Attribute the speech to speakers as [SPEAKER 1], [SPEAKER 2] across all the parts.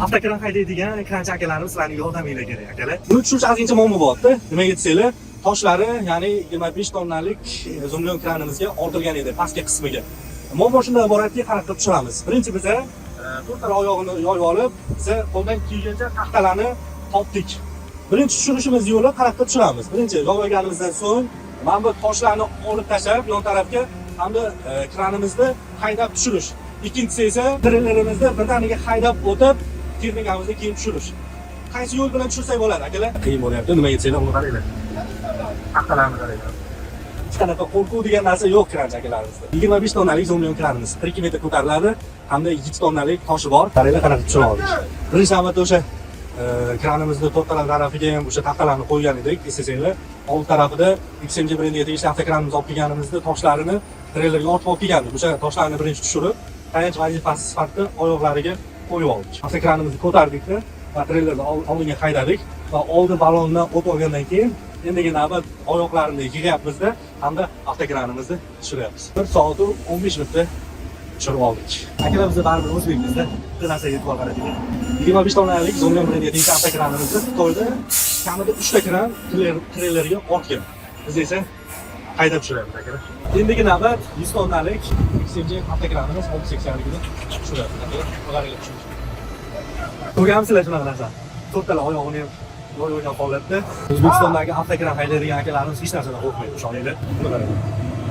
[SPEAKER 1] Avtokran haydaydigan kranchi akalarimiz sizlarning yordaminglar kerak akalar. Buni tushunish ozgincha muammo bor-da. Nimaga desanglar, toshlari, ya'ni 25 tonnalik zoomlion kranimizga ortilgan edi pastki qismiga. Muammo shundan iboratki, qanaqa qilib tushiramiz. Birinchi biz to'rttala oyog'ini yoyib olib, biz qo'ldan kelgancha taxtalarni topdik. Birinchi tushirishimiz yo'li qanaqa qilib tushiramiz. Birinchi yoyganimizdan so'ng mana bu toshlarni olib tashlab yon tarafga hamda kranimizni haydab tushirish. Ikkinchisi esa drellerimizni birdaniga haydab o'tib, texnikamizni keyin tushirish. Qaysi yo'l bilan tushirsak bo'ladi akalar? Qiyin bo'lyapti. Nimaga desanglar, uni qaranglar. Taxtalarni qaranglar. Hech qanaqa qo'rquv degan narsa yo'q kranchi akalarimizda. 25 tonnalik zoomlion kranimiz 1-2 metr ko'tariladi hamda 2 tonnalik toshi bor. Qaranglar qanaqa tushirib oldik. Birinchi navbatda o'sha kranimizni to'rttala tarafiga ham o'sha taxtalarni qo'ygan edik, eslasanglar. Old tarafida XMG brendiga tegishli avtokranimizni olib kelganimizda toshlarini treylerga ortib olib kelgandik. O'sha toshlarni birinchi tushirib, tayanch vazifasi sifatida oyoqlariga qo'yib oldik. Avtokranimizni ko'tardikda va treylerni oldinga haydadik va oldi balondan o't olgandan keyin endigi navbat oyoqlarini yig'yapmizda hamda avtokranimizni tushiryapmiz. 1 soat 15 minutda tushirib oldik. Akalar biz baribir o'zbekmizda bitta narsaga e'tibor qaratdik. 25 tonnalik zoomlion brendiga tegishli avtokranimizni Xitoyda kamida 3 ta kran treylerga ortgan. Biz esa haydab tushiramiz akalar. Endigi navbat 100 tonnalik XMG avtokranimiz 680ligini tushiramiz akalar. Ularga tushirish. Ko'rgamsizlar shunaqa narsa. To'rttala oyog'ini ham yo'ygan holatda O'zbekistondagi avtokran haydaydigan akalarimiz hech narsadan qo'rqmaydi, ishoninglar. Buni qarang.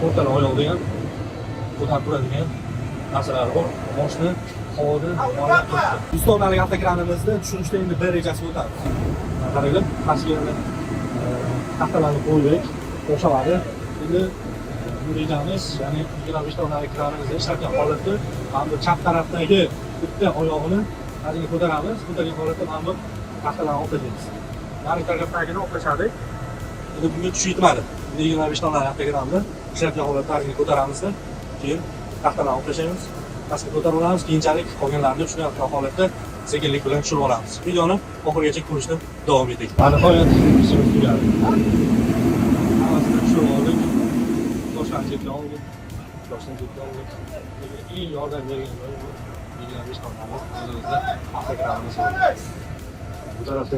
[SPEAKER 1] To'rttala oyog'ida ham ko'tarib turadigan narsalar bor. Boshni havoda olib turibdi. 100 tonnalik avtokranimizni tushirishda endi bir rejasi o'tadi. Qaranglar, pastga taxtalarni qo'ydik, bo'shamadi. Endi bu rejamiz, ya'ni 25 tonnalik kranimizni ishlatgan holatda mana bu chap tarafdagi bitta oyog'ini haliga ko'taramiz. Ko'targan holatda mana bu taxtalarni olib tashlaymiz. Nari tarafdagini olib tashladik. Endi bunga tushib yetmadi. 25 tonnalik avtokranni ishlatgan holatda haliga ko'taramizda, keyin taxtalarni olib tashlaymiz. Pastga ko'tarib olamiz, keyinchalik qolganlarini tushunayotgan holatda sekinlik bilan tushirib olamiz. Videoni oxirigacha ko'rishda davom eting. Mana nihoyat ishimiz tugadi. Hammasini tushirib oldik. Toshlarni chetga oldik. Toshlarni chetga oldik. Eng yordam bergan joyi bu 25 tonnalik o'zimizda avtokranimiz bor. Bu tarafda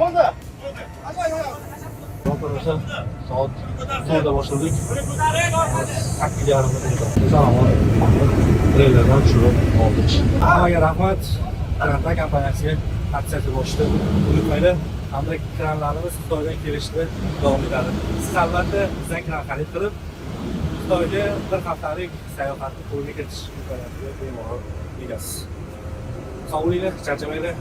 [SPEAKER 1] bo'ldi. O'sha soat 4da boshladik. 8:30 minutda. Treylerdan tushirib oldik. Hammaga rahmat. Kranlar kompaniyasiga aksiya boshlashni unutmanglar. Hamda kranlarimiz Xitoydan kelishda davom etadi. Siz albatta bizdan kran xarid qilib, Xitoyga bir haftalik sayohatni qo'lga kiritish imkoniyatiga bemalol egasiz. Sog' bo'linglar, charchamanglar.